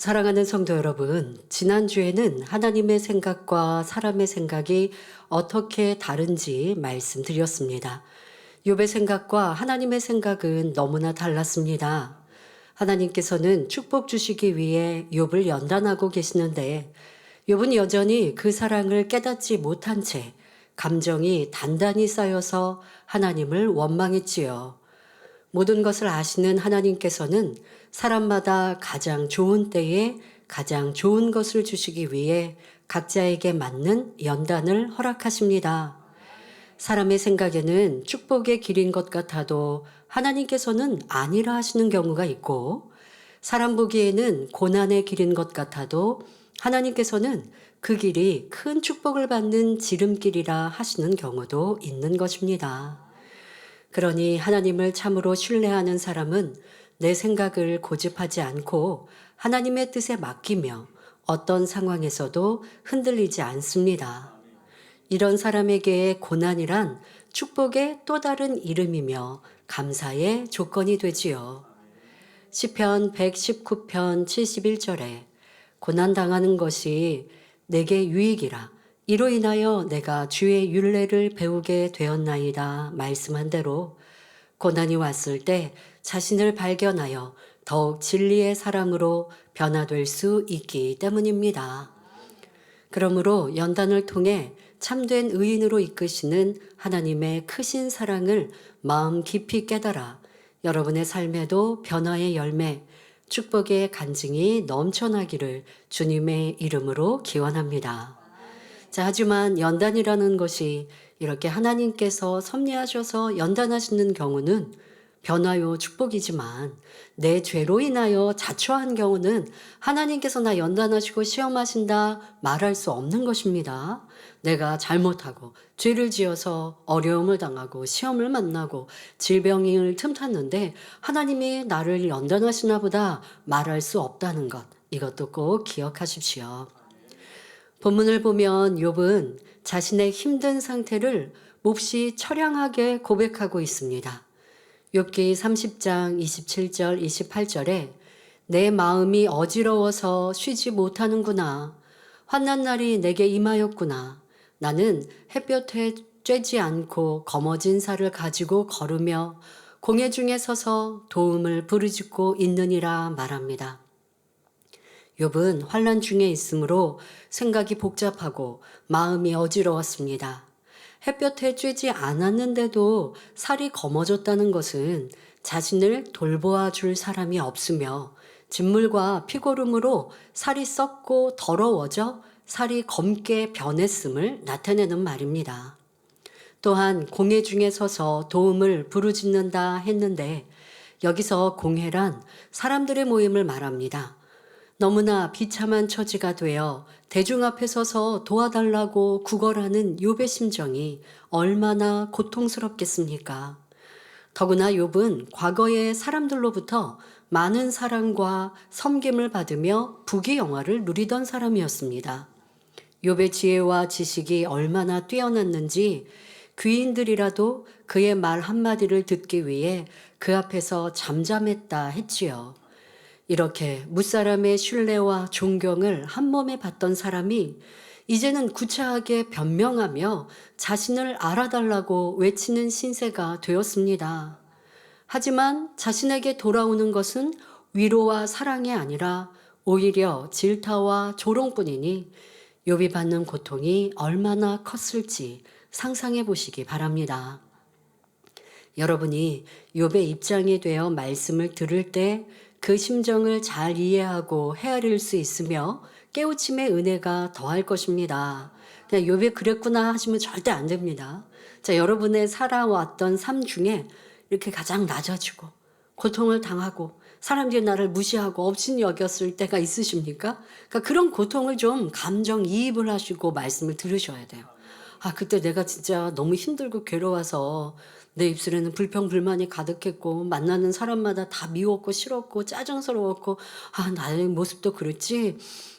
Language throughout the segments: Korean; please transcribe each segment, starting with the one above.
사랑하는 성도 여러분, 지난주에는 하나님의 생각과 사람의 생각이 어떻게 다른지 말씀드렸습니다. 욥의 생각과 하나님의 생각은 너무나 달랐습니다. 하나님께서는 축복 주시기 위해 욥을 연단하고 계시는데 욥은 여전히 그 사랑을 깨닫지 못한 채 감정이 단단히 쌓여서 하나님을 원망했지요. 모든 것을 아시는 하나님께서는 사람마다 가장 좋은 때에 가장 좋은 것을 주시기 위해 각자에게 맞는 연단을 허락하십니다. 사람의 생각에는 축복의 길인 것 같아도 하나님께서는 아니라 하시는 경우가 있고, 사람 보기에는 고난의 길인 것 같아도 하나님께서는 그 길이 큰 축복을 받는 지름길이라 하시는 경우도 있는 것입니다. 그러니 하나님을 참으로 신뢰하는 사람은 내 생각을 고집하지 않고 하나님의 뜻에 맡기며 어떤 상황에서도 흔들리지 않습니다. 이런 사람에게 고난이란 축복의 또 다른 이름이며 감사의 조건이 되지요. 시편 119편 71절에 고난당하는 것이 내게 유익이라 이로 인하여 내가 주의 율례를 배우게 되었나이다 말씀한 대로 고난이 왔을 때 자신을 발견하여 더욱 진리의 사람으로 변화될 수 있기 때문입니다. 그러므로 연단을 통해 참된 의인으로 이끄시는 하나님의 크신 사랑을 마음 깊이 깨달아 여러분의 삶에도 변화의 열매, 축복의 간증이 넘쳐나기를 주님의 이름으로 기원합니다. 자, 하지만 연단이라는 것이 이렇게 하나님께서 섭리하셔서 연단하시는 경우는 변화요 축복이지만 내 죄로 인하여 자초한 경우는 하나님께서 나 연단하시고 시험하신다 말할 수 없는 것입니다. 내가 잘못하고 죄를 지어서 어려움을 당하고 시험을 만나고 질병을 틈탔는데 하나님이 나를 연단하시나 보다 말할 수 없다는 것, 이것도 꼭 기억하십시오. 본문을 보면 욥은 자신의 힘든 상태를 몹시 처량하게 고백하고 있습니다. 욥기 30장 27절 28절에 내 마음이 어지러워서 쉬지 못하는구나. 환난 날이 내게 임하였구나. 나는 햇볕에 쬐지 않고 거머진 살을 가지고 걸으며 공회 중에 서서 도움을 부르짖고 있느니라 말합니다. 욥은 환난 중에 있으므로 생각이 복잡하고 마음이 어지러웠습니다. 햇볕에 쬐지 않았는데도 살이 검어졌다는 것은 자신을 돌보아 줄 사람이 없으며 진물과 피고름으로 살이 썩고 더러워져 살이 검게 변했음을 나타내는 말입니다. 또한 공회 중에 서서 도움을 부르짖는다 했는데 여기서 공회란 사람들의 모임을 말합니다. 너무나 비참한 처지가 되어 대중 앞에 서서 도와달라고 구걸하는 욥의 심정이 얼마나 고통스럽겠습니까? 더구나 욥은 과거의 사람들로부터 많은 사랑과 섬김을 받으며 부귀영화를 누리던 사람이었습니다. 욥의 지혜와 지식이 얼마나 뛰어났는지 귀인들이라도 그의 말 한마디를 듣기 위해 그 앞에서 잠잠했다 했지요. 이렇게 무사람의 신뢰와 존경을 한 몸에 받던 사람이 이제는 구차하게 변명하며 자신을 알아달라고 외치는 신세가 되었습니다. 하지만 자신에게 돌아오는 것은 위로와 사랑이 아니라 오히려 질타와 조롱뿐이니 욥이 받는 고통이 얼마나 컸을지 상상해 보시기 바랍니다. 여러분이 욥의 입장이 되어 말씀을 들을 때 그 심정을 잘 이해하고 헤아릴 수 있으며 깨우침의 은혜가 더할 것입니다. 그냥 욥이 그랬구나 하시면 절대 안 됩니다. 자, 여러분의 살아왔던 삶 중에 이렇게 가장 낮아지고 고통을 당하고 사람들이 나를 무시하고 업신 여겼을 때가 있으십니까? 그러니까 그런 고통을 좀 감정이입을 하시고 말씀을 들으셔야 돼요. 아, 그때 내가 진짜 너무 힘들고 괴로워서 내 입술에는 불평불만이 가득했고 만나는 사람마다 다 미웠고 싫었고 짜증스러웠고 나의 모습도 그렇지.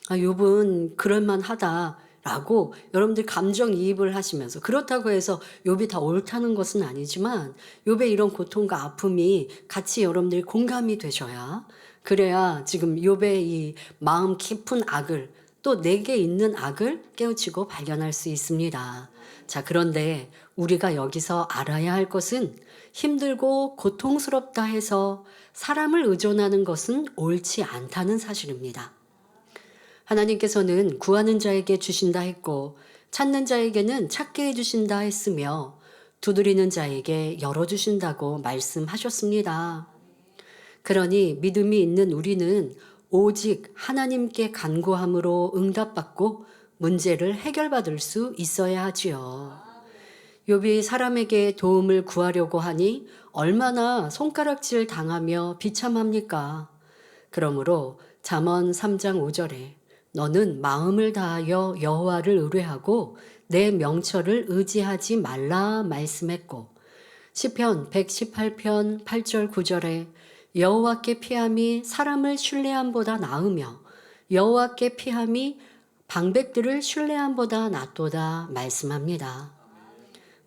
욥은 그럴만하다라고 여러분들 감정이입을 하시면서, 그렇다고 해서 욥이 다 옳다는 것은 아니지만 욥의 이런 고통과 아픔이 같이 여러분들이 공감이 되셔야 그래야 지금 욥의 이 마음 깊은 악을, 또 내게 있는 악을 깨우치고 발견할 수 있습니다. 자, 그런데 우리가 여기서 알아야 할 것은 힘들고 고통스럽다 해서 사람을 의존하는 것은 옳지 않다는 사실입니다. 하나님께서는 구하는 자에게 주신다 했고 찾는 자에게는 찾게 해주신다 했으며 두드리는 자에게 열어주신다고 말씀하셨습니다. 그러니 믿음이 있는 우리는 오직 하나님께 간구함으로 응답받고 문제를 해결받을 수 있어야 하지요. 욥이 사람에게 도움을 구하려고 하니 얼마나 손가락질 당하며 비참합니까? 그러므로 잠언 3장 5절에 너는 마음을 다하여 여호와를 의뢰하고 내 명철을 의지하지 말라 말씀했고, 시편 118편 8절 9절에 여호와께 피함이 사람을 신뢰함보다 나으며 여호와께 피함이 방백들을 신뢰함보다 낫도다 말씀합니다.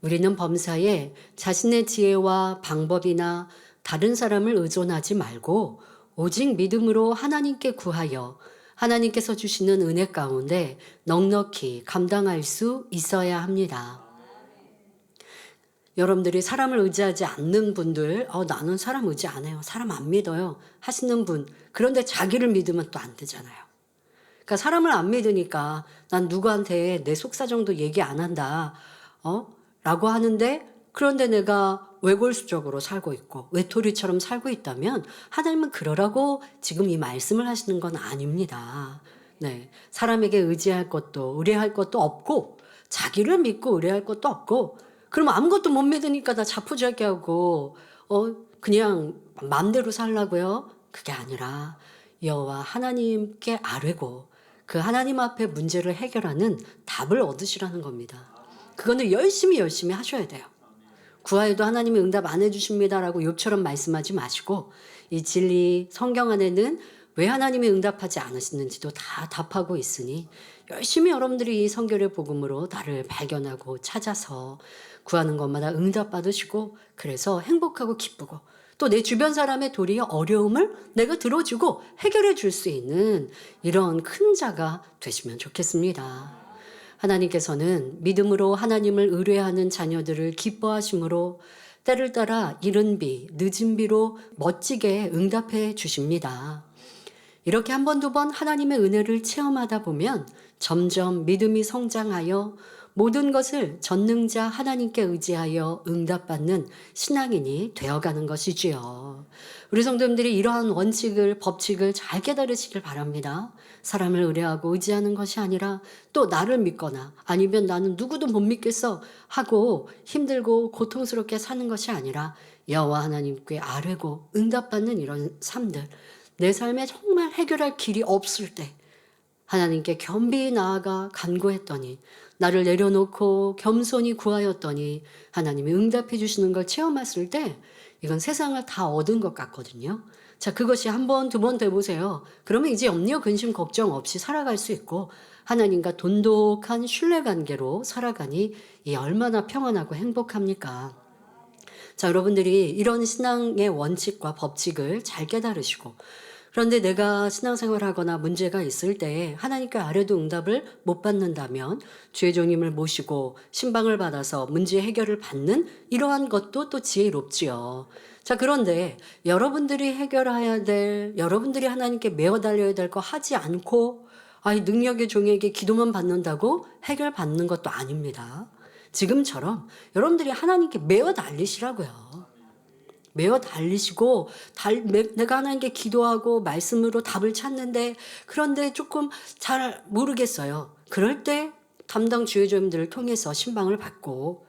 우리는 범사에 자신의 지혜와 방법이나 다른 사람을 의존하지 말고 오직 믿음으로 하나님께 구하여 하나님께서 주시는 은혜 가운데 넉넉히 감당할 수 있어야 합니다. 여러분들이 사람을 의지하지 않는 분들, 나는 사람 의지 안 해요, 사람 안 믿어요 하시는 분, 그런데 자기를 믿으면 또 안 되잖아요. 그러니까 사람을 안 믿으니까 난 누구한테 내 속사정도 얘기 안 한다 라고 하는데, 그런데 내가 외골수적으로 살고 있고 외톨이처럼 살고 있다면 하나님은 그러라고 지금 이 말씀을 하시는 건 아닙니다. 네, 사람에게 의지할 것도 의뢰할 것도 없고 자기를 믿고 의뢰할 것도 없고, 그럼 아무것도 못 믿으니까 나 자포자기하고 그냥 마음대로 살라고요? 그게 아니라 여호와 하나님께 아뢰고 그 하나님 앞에 문제를 해결하는 답을 얻으시라는 겁니다. 그거는 열심히 하셔야 돼요. 구하여도 하나님이 응답 안 해주십니다라고 욥처럼 말씀하지 마시고, 이 진리 성경 안에는 왜 하나님이 응답하지 않으시는지도 다 답하고 있으니 열심히 여러분들이 이 성결의 복음으로 나를 발견하고 찾아서 구하는 것마다 응답 받으시고, 그래서 행복하고 기쁘고 또 내 주변 사람의 도리어 어려움을 내가 들어주고 해결해 줄 수 있는 이런 큰 자가 되시면 좋겠습니다. 하나님께서는 믿음으로 하나님을 의뢰하는 자녀들을 기뻐하심으로 때를 따라 이른 비, 늦은 비로 멋지게 응답해 주십니다. 이렇게 한 번, 두 번 하나님의 은혜를 체험하다 보면 점점 믿음이 성장하여 모든 것을 전능자 하나님께 의지하여 응답받는 신앙인이 되어가는 것이지요. 우리 성도님들이 이러한 원칙을, 법칙을 잘 깨달으시길 바랍니다. 사람을 의뢰하고 의지하는 것이 아니라 또 나를 믿거나 아니면 나는 누구도 못 믿겠어 하고 힘들고 고통스럽게 사는 것이 아니라 여호와 하나님께 아뢰고 응답받는 이런 삶들, 내 삶에 정말 해결할 길이 없을 때 하나님께 겸비히 나아가 간구했더니, 나를 내려놓고 겸손히 구하였더니 하나님이 응답해 주시는 걸 체험했을 때 이건 세상을 다 얻은 것 같거든요. 자, 그것이 한 번, 두 번 돼보세요. 그러면 이제 염려, 근심, 걱정 없이 살아갈 수 있고 하나님과 돈독한 신뢰관계로 살아가니 이 얼마나 평안하고 행복합니까? 자, 여러분들이 이런 신앙의 원칙과 법칙을 잘 깨달으시고, 그런데 내가 신앙생활을 하거나 문제가 있을 때 하나님께 아뢰도 응답을 못 받는다면 주의 종임을 모시고 신방을 받아서 문제 해결을 받는 이러한 것도 또 지혜롭지요. 자, 그런데 여러분들이 해결해야 될, 여러분들이 하나님께 메어 달려야 될 거 하지 않고 능력의 종에게 기도만 받는다고 해결받는 것도 아닙니다. 지금처럼 여러분들이 하나님께 메어 달리시라고요. 메어 달리시고 내가 하나님께 기도하고 말씀으로 답을 찾는데 그런데 조금 잘 모르겠어요. 그럴 때 담당 주의조님들을 통해서 신방을 받고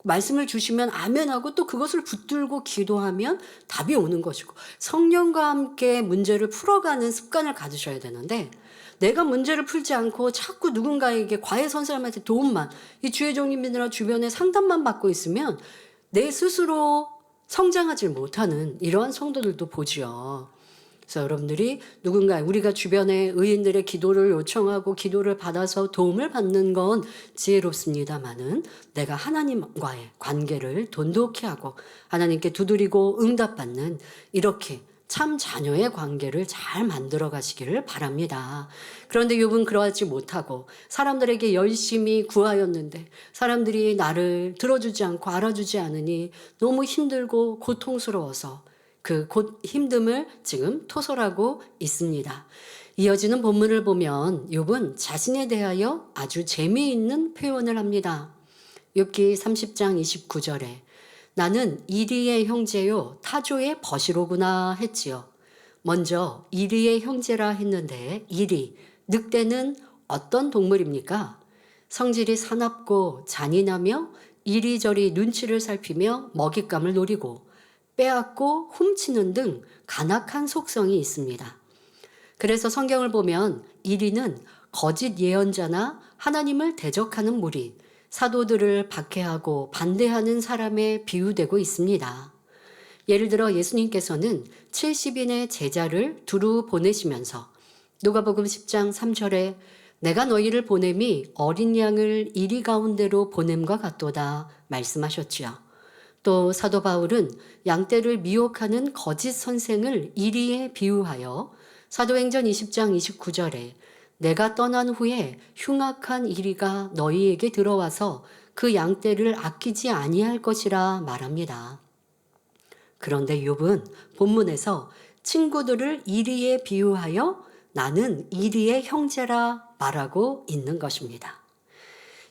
말씀을 주시면 아멘하고 또 그것을 붙들고 기도하면 답이 오는 것이고, 성령과 함께 문제를 풀어가는 습관을 가지셔야 되는데, 내가 문제를 풀지 않고 자꾸 누군가에게 과외선 사람한테 도움만, 이 주의종님들이나 주변에 상담만 받고 있으면 내 스스로 성장하지 못하는 이러한 성도들도 보지요. 그래서 여러분들이 우리가 주변에 의인들의 기도를 요청하고 기도를 받아서 도움을 받는 건 지혜롭습니다마는 내가 하나님과의 관계를 돈독히 하고 하나님께 두드리고 응답받는 이렇게 참 자녀의 관계를 잘 만들어 가시기를 바랍니다. 그런데 욥은 그러하지 못하고 사람들에게 열심히 구하였는데 사람들이 나를 들어주지 않고 알아주지 않으니 너무 힘들고 고통스러워서 그 힘듦을 지금 토설하고 있습니다. 이어지는 본문을 보면 욥은 자신에 대하여 아주 재미있는 표현을 합니다. 욥기 30장 29절에 나는 이리의 형제요 타조의 벗이로구나 했지요. 먼저 이리의 형제라 했는데 이리, 늑대는 어떤 동물입니까? 성질이 사납고 잔인하며 이리저리 눈치를 살피며 먹잇감을 노리고 빼앗고 훔치는 등 간악한 속성이 있습니다. 그래서 성경을 보면 이리는 거짓 예언자나 하나님을 대적하는 무리, 사도들을 박해하고 반대하는 사람에 비유되고 있습니다. 예를 들어 예수님께서는 70인의 제자를 두루 보내시면서 누가복음 10장 3절에 내가 너희를 보냄이 어린 양을 이리 가운데로 보냄과 같도다 말씀하셨지요. 또 사도 바울은 양떼를 미혹하는 거짓 선생을 이리에 비유하여 사도행전 20장 29절에 내가 떠난 후에 흉악한 이리가 너희에게 들어와서 그 양떼를 아끼지 아니할 것이라 말합니다. 그런데 욥은 본문에서 친구들을 이리에 비유하여 나는 이리의 형제라 말하고 있는 것입니다.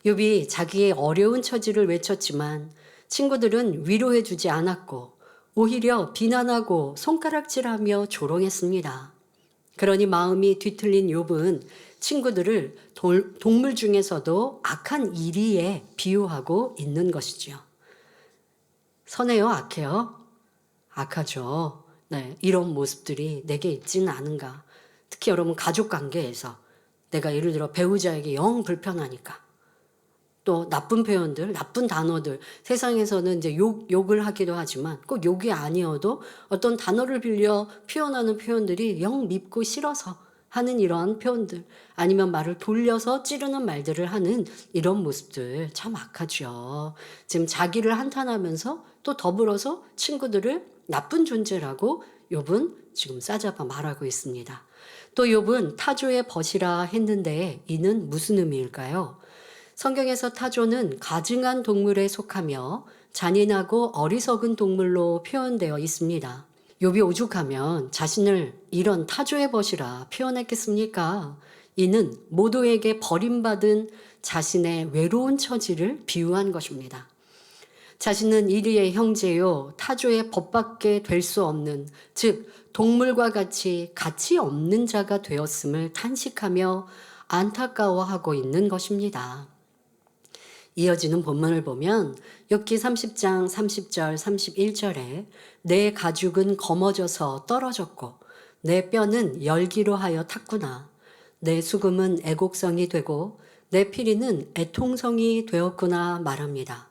욥이 자기의 어려운 처지를 외쳤지만 친구들은 위로해 주지 않았고 오히려 비난하고 손가락질하며 조롱했습니다. 그러니 마음이 뒤틀린 욥은 친구들을 동물 중에서도 악한 이리에 비유하고 있는 것이지요. 선해요, 악해요? 악하죠. 네, 이런 모습들이 내게 있지는 않은가. 특히 여러분 가족 관계에서 내가 예를 들어 배우자에게 영 불편하니까 또 나쁜 표현들, 나쁜 단어들, 세상에서는 이제 욕을 하기도 하지만 꼭 욕이 아니어도 어떤 단어를 빌려 표현하는 표현들이 영 밉고 싫어서 하는 이런 표현들, 아니면 말을 돌려서 찌르는 말들을 하는 이런 모습들 참 악하죠. 지금 자기를 한탄하면서 또 더불어서 친구들을 나쁜 존재라고 욥은 지금 싸잡아 말하고 있습니다. 또 욥은 타조의 벗이라 했는데 이는 무슨 의미일까요? 성경에서 타조는 가증한 동물에 속하며 잔인하고 어리석은 동물로 표현되어 있습니다. 욥이 오죽하면 자신을 이런 타조의 벗이라 표현했겠습니까? 이는 모두에게 버림받은 자신의 외로운 처지를 비유한 것입니다. 자신은 이리의 형제요 타조의 벗밖에 될 수 없는, 즉 동물과 같이 가치 없는 자가 되었음을 탄식하며 안타까워하고 있는 것입니다. 이어지는 본문을 보면 욥기 30장 30절 31절에 내 가죽은 검어져서 떨어졌고 내 뼈는 열기로 하여 탔구나. 내 수금은 애곡성이 되고 내 피리는 애통성이 되었구나 말합니다.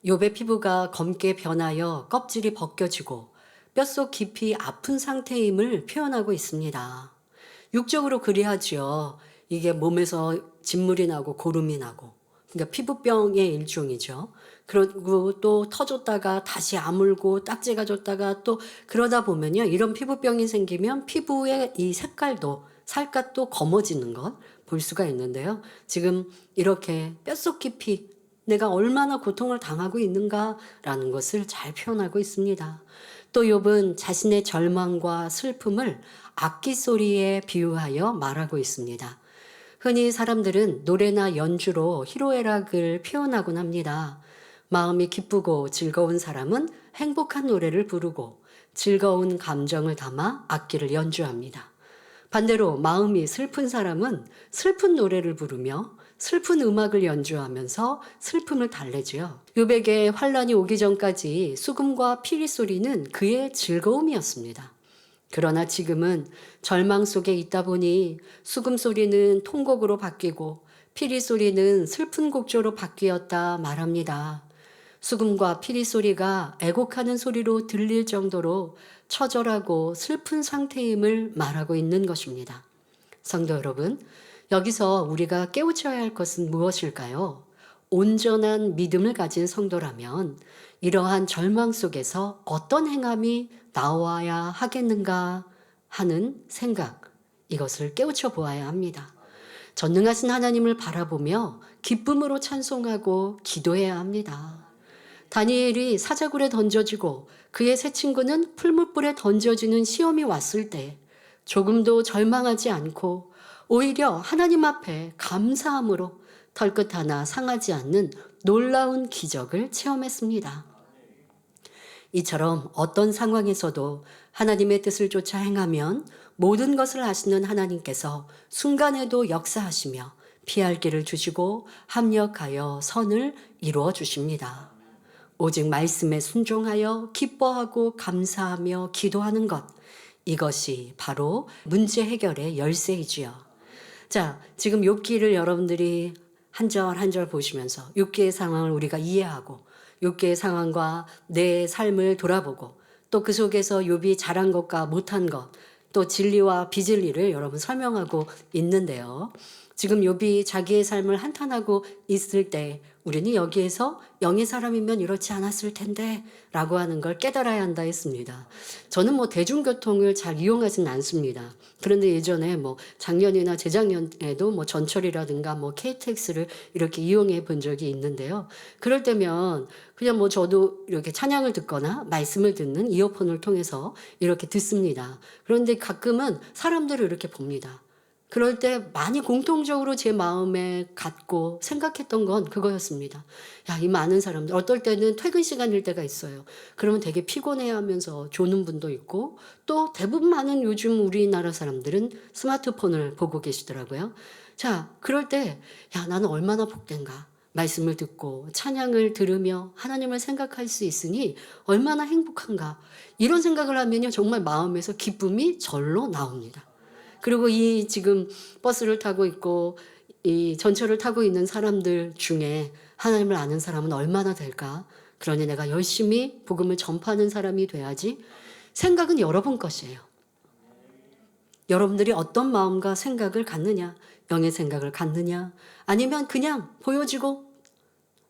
욥의 피부가 검게 변하여 껍질이 벗겨지고 뼛속 깊이 아픈 상태임을 표현하고 있습니다. 육적으로 그리하지요. 이게 몸에서 진물이 나고 고름이 나고, 그러니까 피부병의 일종이죠. 그리고 또 터졌다가 다시 아물고 딱지가 졌다가 또 그러다 보면요, 이런 피부병이 생기면 피부의 이 색깔도 살갗도 검어지는 것 볼 수가 있는데요. 지금 이렇게 뼛속 깊이 내가 얼마나 고통을 당하고 있는가라는 것을 잘 표현하고 있습니다. 또 욥은 자신의 절망과 슬픔을 악기 소리에 비유하여 말하고 있습니다. 흔히 사람들은 노래나 연주로 희로애락을 표현하곤 합니다. 마음이 기쁘고 즐거운 사람은 행복한 노래를 부르고 즐거운 감정을 담아 악기를 연주합니다. 반대로 마음이 슬픈 사람은 슬픈 노래를 부르며 슬픈 음악을 연주하면서 슬픔을 달래지요. 욥에게 환란이 오기 전까지 수금과 피리 소리는 그의 즐거움이었습니다. 그러나 지금은 절망 속에 있다 보니 수금 소리는 통곡으로 바뀌고 피리 소리는 슬픈 곡조로 바뀌었다 말합니다. 수금과 피리 소리가 애곡하는 소리로 들릴 정도로 처절하고 슬픈 상태임을 말하고 있는 것입니다. 성도 여러분, 여기서 우리가 깨우쳐야 할 것은 무엇일까요? 온전한 믿음을 가진 성도라면 이러한 절망 속에서 어떤 행함이 나와야 하겠는가 하는 생각, 이것을 깨우쳐 보아야 합니다. 전능하신 하나님을 바라보며 기쁨으로 찬송하고 기도해야 합니다. 다니엘이 사자굴에 던져지고 그의 세 친구는 풀무불에 던져지는 시험이 왔을 때 조금도 절망하지 않고 오히려 하나님 앞에 감사함으로 털끝 하나 상하지 않는 놀라운 기적을 체험했습니다. 이처럼 어떤 상황에서도 하나님의 뜻을 쫓아 행하면 모든 것을 아시는 하나님께서 순간에도 역사하시며 피할 길을 주시고 합력하여 선을 이루어 주십니다. 오직 말씀에 순종하여 기뻐하고 감사하며 기도하는 것, 이것이 바로 문제 해결의 열쇠이지요. 자, 지금 욥기를 여러분들이 한 절 한 절 보시면서 욥기의 상황을 우리가 이해하고 욥기의 상황과 내 삶을 돌아보고 또 그 속에서 욥이 잘한 것과 못한 것, 또 진리와 비진리를 여러분 설명하고 있는데요. 지금 욥이 자기의 삶을 한탄하고 있을 때 우리는 여기에서 영의 사람이면 이렇지 않았을 텐데 라고 하는 걸 깨달아야 한다 했습니다. 저는 대중교통을 잘 이용하지는 않습니다. 그런데 예전에 작년이나 재작년에도 전철이라든가 KTX를 이렇게 이용해 본 적이 있는데요. 그럴 때면 그냥 저도 이렇게 찬양을 듣거나 말씀을 듣는 이어폰을 통해서 이렇게 듣습니다. 그런데 가끔은 사람들을 이렇게 봅니다. 그럴 때 많이 공통적으로 제 마음에 갖고 생각했던 건 그거였습니다. 야, 이 많은 사람들, 어떨 때는 퇴근 시간일 때가 있어요. 그러면 되게 피곤해 하면서 조는 분도 있고, 또 대부분 많은 요즘 우리나라 사람들은 스마트폰을 보고 계시더라고요. 자, 그럴 때, 야, 나는 얼마나 복된가. 말씀을 듣고 찬양을 들으며 하나님을 생각할 수 있으니 얼마나 행복한가. 이런 생각을 하면요, 정말 마음에서 기쁨이 절로 나옵니다. 그리고 이 지금 버스를 타고 있고 이 전철을 타고 있는 사람들 중에 하나님을 아는 사람은 얼마나 될까? 그러니 내가 열심히 복음을 전파하는 사람이 돼야지. 생각은 여러분 것이에요. 여러분들이 어떤 마음과 생각을 갖느냐, 영의 생각을 갖느냐, 아니면 그냥 보여지고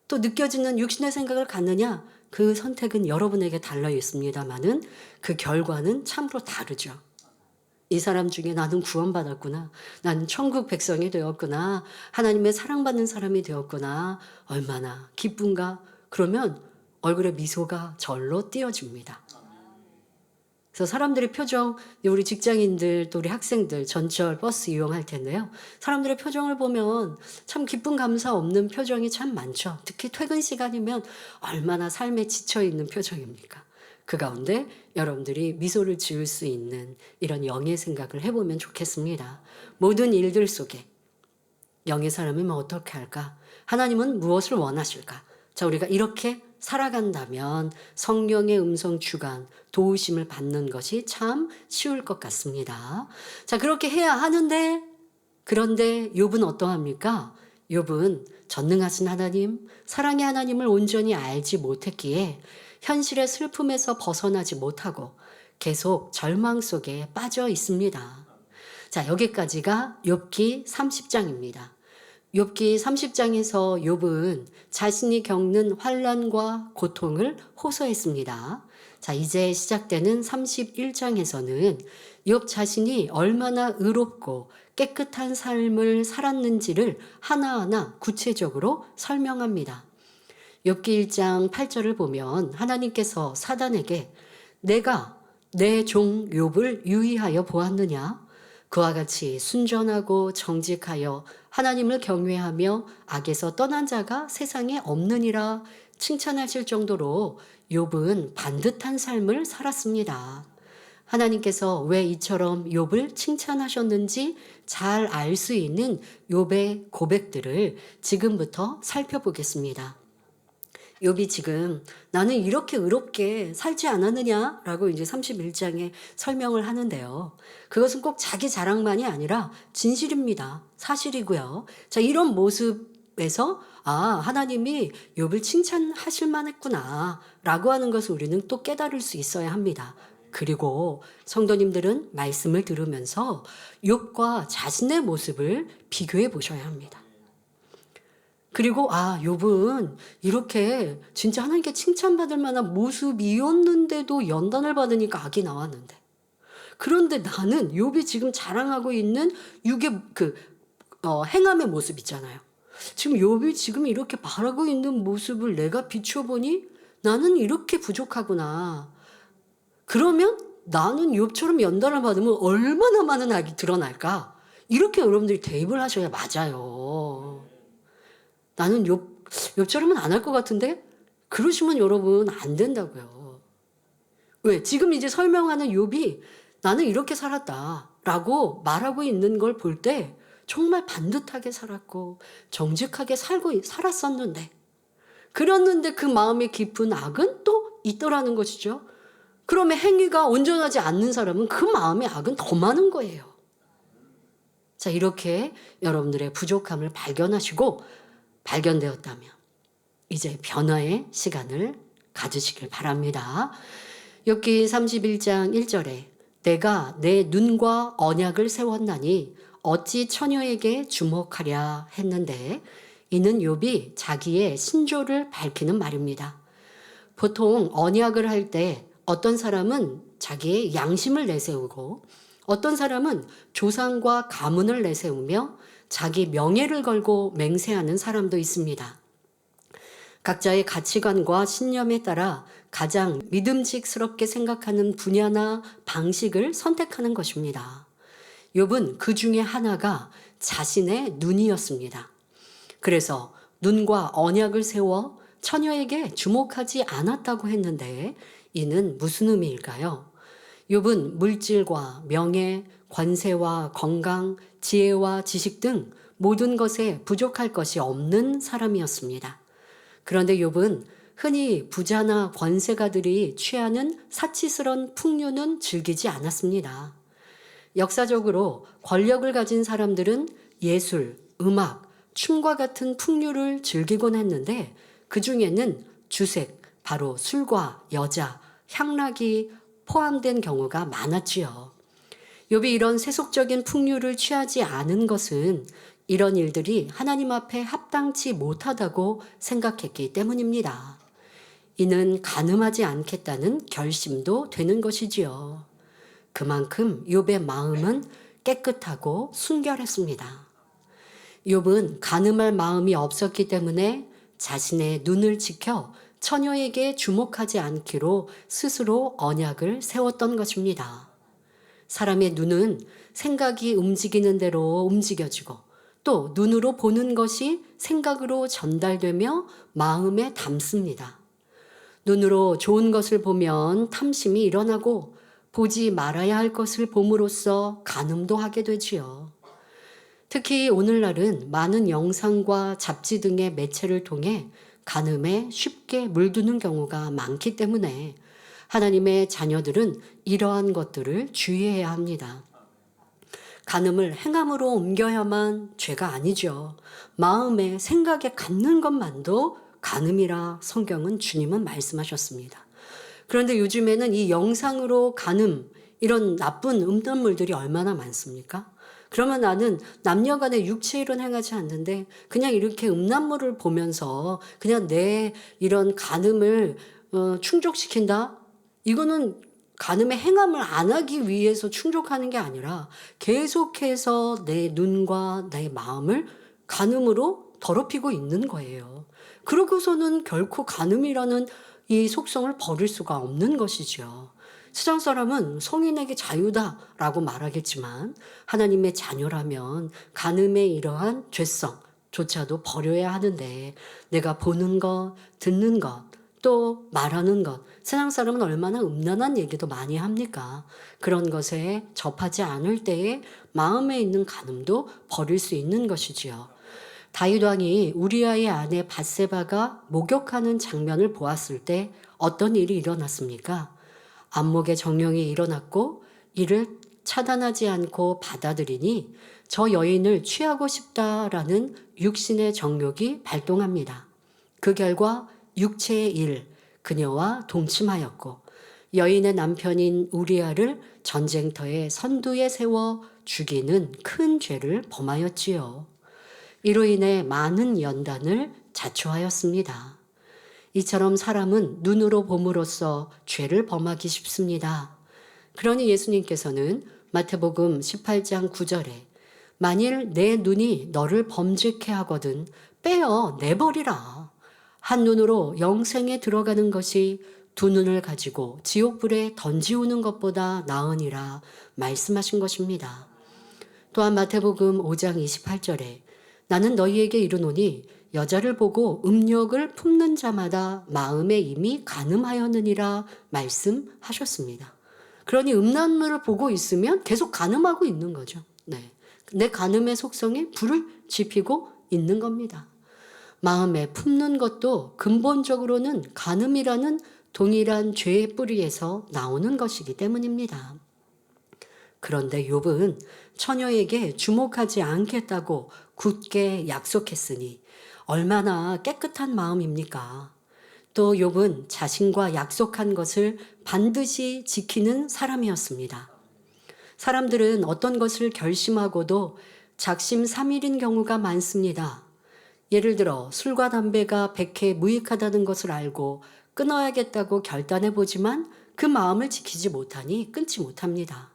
또 느껴지는 육신의 생각을 갖느냐, 그 선택은 여러분에게 달려 있습니다만은 그 결과는 참으로 다르죠. 이 사람 중에 나는 구원받았구나. 나는 천국 백성이 되었구나. 하나님의 사랑받는 사람이 되었구나. 얼마나 기쁜가. 그러면 얼굴에 미소가 절로 띄어집니다. 그래서 사람들의 표정, 우리 직장인들 또 우리 학생들 전철 버스 이용할 텐데요. 사람들의 표정을 보면 참 기쁨 감사 없는 표정이 참 많죠. 특히 퇴근 시간이면 얼마나 삶에 지쳐있는 표정입니까? 그 가운데 여러분들이 미소를 지을 수 있는 이런 영의 생각을 해보면 좋겠습니다. 모든 일들 속에 영의 사람이면 어떻게 할까? 하나님은 무엇을 원하실까? 자, 우리가 이렇게 살아간다면 성령의 음성 주관, 도우심을 받는 것이 참 쉬울 것 같습니다. 자, 그렇게 해야 하는데, 그런데 욥은 어떠합니까? 욥은 전능하신 하나님, 사랑의 하나님을 온전히 알지 못했기에 현실의 슬픔에서 벗어나지 못하고 계속 절망 속에 빠져 있습니다. 자, 여기까지가 욥기 30장입니다. 욥기 30장에서 욥은 자신이 겪는 환난과 고통을 호소했습니다. 자, 이제 시작되는 31장에서는 욥 자신이 얼마나 의롭고 깨끗한 삶을 살았는지를 하나하나 구체적으로 설명합니다. 욥기 1장 8절을 보면 하나님께서 사단에게 내가 내 종 욥을 유의하여 보았느냐? 그와 같이 순전하고 정직하여 하나님을 경외하며 악에서 떠난 자가 세상에 없느니라 칭찬하실 정도로 욥은 반듯한 삶을 살았습니다. 하나님께서 왜 이처럼 욥을 칭찬하셨는지 잘 알 수 있는 욥의 고백들을 지금부터 살펴보겠습니다. 욥이 지금 나는 이렇게 의롭게 살지 않았느냐라고 이제 31장에 설명을 하는데요. 그것은 꼭 자기 자랑만이 아니라 진실입니다. 사실이고요. 자, 이런 모습에서 하나님이 욥을 칭찬하실 만했구나라고 하는 것을 우리는 또 깨달을 수 있어야 합니다. 그리고 성도님들은 말씀을 들으면서 욥과 자신의 모습을 비교해 보셔야 합니다. 그리고 욥은 이렇게 진짜 하나님께 칭찬받을 만한 모습이었는데도 연단을 받으니까 악이 나왔는데. 그런데 나는 욥이 지금 자랑하고 있는 육의 행함의 모습 있잖아요. 지금 욥이 지금 이렇게 바라고 있는 모습을 내가 비추어 보니 나는 이렇게 부족하구나. 그러면 나는 욥처럼 연단을 받으면 얼마나 많은 악이 드러날까? 이렇게 여러분들이 대입을 하셔야 맞아요. 나는 욥처럼은 안 할 것 같은데? 그러시면 여러분 안 된다고요. 왜? 지금 이제 설명하는 욥이 나는 이렇게 살았다라고 말하고 있는 걸 볼 때 정말 반듯하게 살았고 정직하게 살았었는데, 그랬는데 그 마음의 깊은 악은 또 있더라는 것이죠. 그러면 행위가 온전하지 않는 사람은 그 마음의 악은 더 많은 거예요. 자, 이렇게 여러분들의 부족함을 발견되었다면 이제 변화의 시간을 가지시길 바랍니다. 욥기 31장 1절에 내가 내 눈과 언약을 세웠나니 어찌 처녀에게 주목하랴 했는데, 이는 욥이 자기의 신조를 밝히는 말입니다. 보통 언약을 할 때 어떤 사람은 자기의 양심을 내세우고 어떤 사람은 조상과 가문을 내세우며 자기 명예를 걸고 맹세하는 사람도 있습니다. 각자의 가치관과 신념에 따라 가장 믿음직스럽게 생각하는 분야나 방식을 선택하는 것입니다. 욥은 그 중에 하나가 자신의 눈이었습니다. 그래서 눈과 언약을 세워 처녀에게 주목하지 않았다고 했는데, 이는 무슨 의미일까요? 욥은 물질과 명예, 권세와 건강, 지혜와 지식 등 모든 것에 부족할 것이 없는 사람이었습니다. 그런데 욥은 흔히 부자나 권세가들이 취하는 사치스러운 풍류는 즐기지 않았습니다. 역사적으로 권력을 가진 사람들은 예술, 음악, 춤과 같은 풍류를 즐기곤 했는데, 그 중에는 주색, 바로 술과 여자, 향락이 포함된 경우가 많았지요. 욥이 이런 세속적인 풍류를 취하지 않은 것은 이런 일들이 하나님 앞에 합당치 못하다고 생각했기 때문입니다. 이는 간음하지 않겠다는 결심도 되는 것이지요. 그만큼 욥의 마음은 깨끗하고 순결했습니다. 욥은 간음할 마음이 없었기 때문에 자신의 눈을 지켜 처녀에게 주목하지 않기로 스스로 언약을 세웠던 것입니다. 사람의 눈은 생각이 움직이는 대로 움직여지고 또 눈으로 보는 것이 생각으로 전달되며 마음에 담습니다. 눈으로 좋은 것을 보면 탐심이 일어나고 보지 말아야 할 것을 봄으로써 간음도 하게 되지요. 특히 오늘날은 많은 영상과 잡지 등의 매체를 통해 간음에 쉽게 물드는 경우가 많기 때문에 하나님의 자녀들은 이러한 것들을 주의해야 합니다. 간음을 행함으로 옮겨야만 죄가 아니죠. 마음에 생각에 갖는 것만도 간음이라 성경은 주님은 말씀하셨습니다. 그런데 요즘에는 이 영상으로 간음, 이런 나쁜 음란물들이 얼마나 많습니까? 그러면 나는 남녀 간의 육체일은 행하지 않는데 그냥 이렇게 음란물을 보면서 그냥 내 이런 간음을 충족시킨다? 이거는 간음의 행함을 안 하기 위해서 충족하는 게 아니라 계속해서 내 눈과 내 마음을 간음으로 더럽히고 있는 거예요. 그러고서는 결코 간음이라는 이 속성을 버릴 수가 없는 것이죠. 세상 사람은 성인에게 자유다라고 말하겠지만 하나님의 자녀라면 간음의 이러한 죄성조차도 버려야 하는데, 내가 보는 것, 듣는 것, 또 말하는 것, 세상 사람은 얼마나 음란한 얘기도 많이 합니까? 그런 것에 접하지 않을 때에 마음에 있는 간음도 버릴 수 있는 것이지요. 다윗 왕이 우리아의 아내 밧세바가 목욕하는 장면을 보았을 때 어떤 일이 일어났습니까? 안목의 정령이 일어났고 이를 차단하지 않고 받아들이니 저 여인을 취하고 싶다라는 육신의 정욕이 발동합니다. 그 결과 육체의 일, 그녀와 동침하였고 여인의 남편인 우리아를 전쟁터의 선두에 세워 죽이는 큰 죄를 범하였지요. 이로 인해 많은 연단을 자초하였습니다. 이처럼 사람은 눈으로 봄으로써 죄를 범하기 쉽습니다. 그러니 예수님께서는 마태복음 18장 9절에 만일 내 눈이 너를 범죄케 하거든 빼어 내버리라. 한 눈으로 영생에 들어가는 것이 두 눈을 가지고 지옥불에 던지우는 것보다 나으니라 말씀하신 것입니다. 또한 마태복음 5장 28절에 나는 너희에게 이르노니 여자를 보고 음욕을 품는 자마다 마음에 이미 간음하였느니라 말씀하셨습니다. 그러니 음란물을 보고 있으면 계속 간음하고 있는 거죠. 네. 내 간음의 속성이 불을 지피고 있는 겁니다. 마음에 품는 것도 근본적으로는 간음이라는 동일한 죄의 뿌리에서 나오는 것이기 때문입니다. 그런데 욥은 처녀에게 주목하지 않겠다고 굳게 약속했으니 얼마나 깨끗한 마음입니까? 또 욥은 자신과 약속한 것을 반드시 지키는 사람이었습니다. 사람들은 어떤 것을 결심하고도 작심삼일인 경우가 많습니다. 예를 들어 술과 담배가 백해 무익하다는 것을 알고 끊어야겠다고 결단해 보지만 그 마음을 지키지 못하니 끊지 못합니다.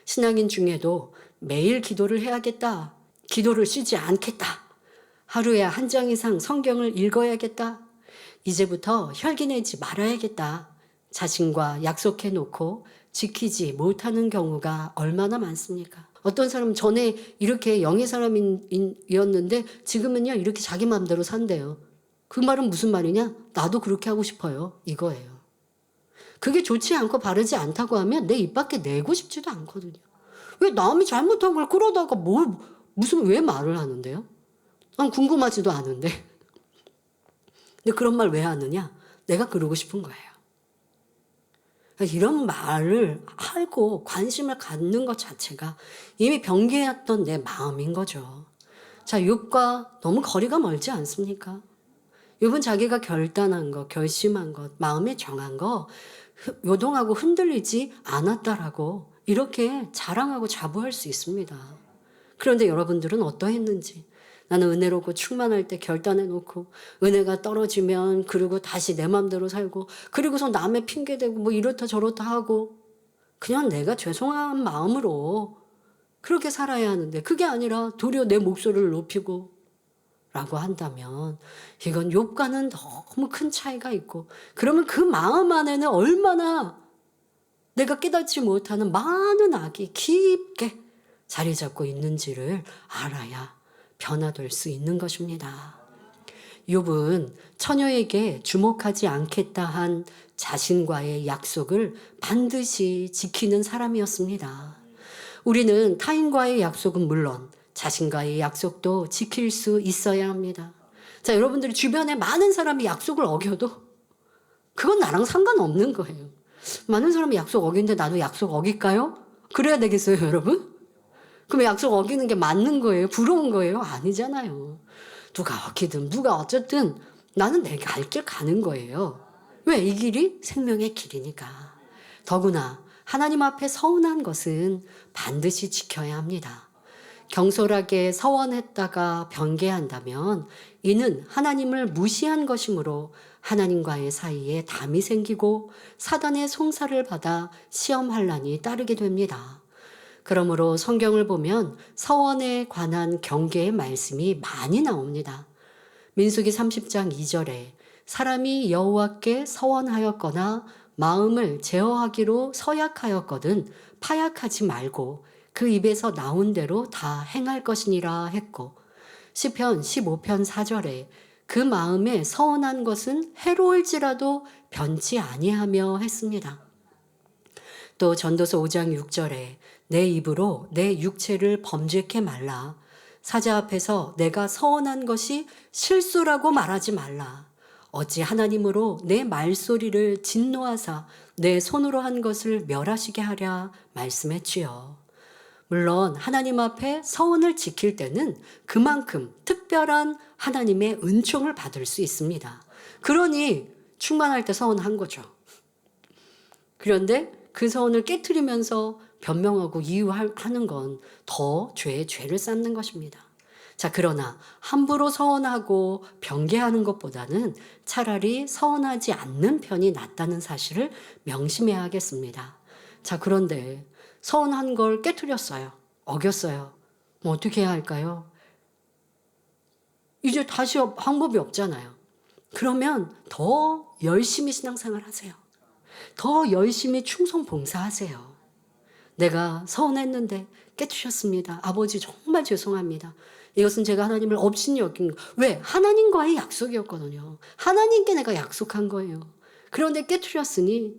신앙인 중에도 매일 기도를 해야겠다, 기도를 쉬지 않겠다, 하루에 한 장 이상 성경을 읽어야겠다, 이제부터 혈기 내지 말아야겠다, 자신과 약속해 놓고 지키지 못하는 경우가 얼마나 많습니까? 어떤 사람은 전에 이렇게 영의 사람이었는데 지금은요 이렇게 자기 마음대로 산대요. 그 말은 무슨 말이냐? 나도 그렇게 하고 싶어요. 이거예요. 그게 좋지 않고 바르지 않다고 하면 내 입 밖에 내고 싶지도 않거든요. 왜 남이 잘못한 걸 끌어다가 무슨 왜 말을 하는데요? 난 궁금하지도 않은데. 근데 그런 말 왜 하느냐? 내가 그러고 싶은 거예요. 이런 말을 하고 관심을 갖는 것 자체가 이미 변개했던 내 마음인 거죠. 자, 욥과 너무 거리가 멀지 않습니까? 욥은 자기가 결단한 것, 결심한 것, 마음에 정한 거 요동하고 흔들리지 않았다라고 이렇게 자랑하고 자부할 수 있습니다. 그런데 여러분들은 어떠했는지, 나는 은혜롭고 충만할 때 결단해 놓고 은혜가 떨어지면 그리고 다시 내 맘대로 살고 그리고서 남의 핑계대고 뭐 이렇다 저렇다 하고 그냥 내가 죄송한 마음으로 그렇게 살아야 하는데 그게 아니라 도리어 내 목소리를 높이고 라고 한다면 이건 욥과는 너무 큰 차이가 있고, 그러면 그 마음 안에는 얼마나 내가 깨닫지 못하는 많은 악이 깊게 자리 잡고 있는지를 알아야 변화될 수 있는 것입니다. 욥은 처녀에게 주목하지 않겠다 한 자신과의 약속을 반드시 지키는 사람이었습니다. 우리는 타인과의 약속은 물론 자신과의 약속도 지킬 수 있어야 합니다. 자, 여러분들이 주변에 많은 사람이 약속을 어겨도 그건 나랑 상관없는 거예요. 많은 사람이 약속 어기는데 나도 약속 어길까요? 그래야 되겠어요, 여러분? 그럼 약속 어기는 게 맞는 거예요? 부러운 거예요? 아니잖아요. 누가 어기든 누가 어쨌든 나는 내 갈 길 가는 거예요. 왜? 이 길이 생명의 길이니까. 더구나 하나님 앞에 서운한 것은 반드시 지켜야 합니다. 경솔하게 서원했다가 변개한다면 이는 하나님을 무시한 것이므로 하나님과의 사이에 담이 생기고 사단의 송사를 받아 시험환란이 따르게 됩니다. 그러므로 성경을 보면 서원에 관한 경계의 말씀이 많이 나옵니다. 민수기 30장 2절에 사람이 여호와께 서원하였거나 마음을 제어하기로 서약하였거든 파약하지 말고 그 입에서 나온 대로 다 행할 것이니라 했고, 시편 15편 4절에 그 마음에 서운한 것은 해로울지라도 변치 아니하며 했습니다. 또 전도서 5장 6절에 내 입으로 내 육체를 범죄케 말라. 사자 앞에서 내가 서운한 것이 실수라고 말하지 말라. 어찌 하나님으로 내 말소리를 진노하사 내 손으로 한 것을 멸하시게 하랴 말씀했지요. 물론 하나님 앞에 서원을 지킬 때는 그만큼 특별한 하나님의 은총을 받을 수 있습니다. 그러니 충만할 때 서원한 거죠. 그런데 그 서원을 깨트리면서 변명하고 이유하는 건 더 죄에 죄를 쌓는 것입니다. 자, 그러나 함부로 서원하고 변개하는 것보다는 차라리 서원하지 않는 편이 낫다는 사실을 명심해야 하겠습니다. 자, 그런데 서원한 걸 깨트렸어요. 어겼어요. 뭐 어떻게 해야 할까요? 이제 다시 방법이 없잖아요. 그러면 더 열심히 신앙생활 하세요. 더 열심히 충성 봉사하세요. 내가 서운했는데 깨트렸습니다. 아버지 정말 죄송합니다. 이것은 제가 하나님을 업신여긴 거. 왜? 하나님과의 약속이었거든요. 하나님께 내가 약속한 거예요. 그런데 깨트렸으니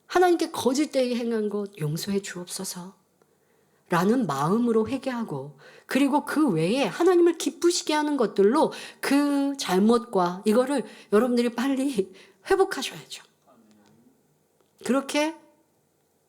하나님께 거짓되게 행한 것 용서해 주옵소서 라는 마음으로 회개하고, 그리고 그 외에 하나님을 기쁘시게 하는 것들로 그 잘못과 이거를 여러분들이 빨리 회복하셔야죠. 그렇게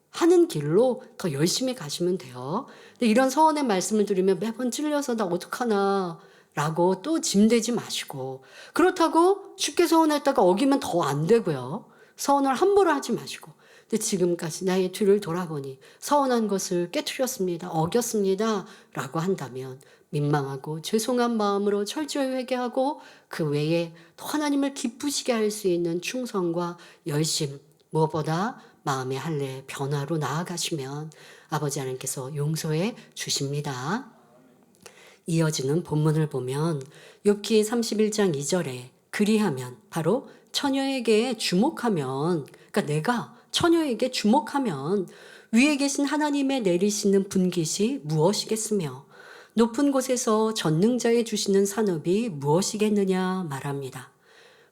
하는 길로 더 열심히 가시면 돼요. 근데 이런 서원의 말씀을 드리면 매번 찔려서 나 어떡하나 라고 또 짐되지 마시고, 그렇다고 쉽게 서원했다가 어기면 더 안 되고요. 서원을 함부로 하지 마시고, 근데 지금까지 나의 뒤를 돌아보니 서원한 것을 깨트렸습니다. 어겼습니다. 라고 한다면 민망하고 죄송한 마음으로 철저히 회개하고, 그 외에 더 하나님을 기쁘시게 할 수 있는 충성과 열심, 무엇보다 마음의 할례 변화로 나아가시면 아버지 하나님께서 용서해 주십니다. 이어지는 본문을 보면 욥기 31장 2절에 그리하면, 바로 처녀에게 주목하면, 그러니까 내가 처녀에게 주목하면 위에 계신 하나님의 내리시는 분깃이 무엇이겠으며 높은 곳에서 전능자의 주시는 산업이 무엇이겠느냐 말합니다.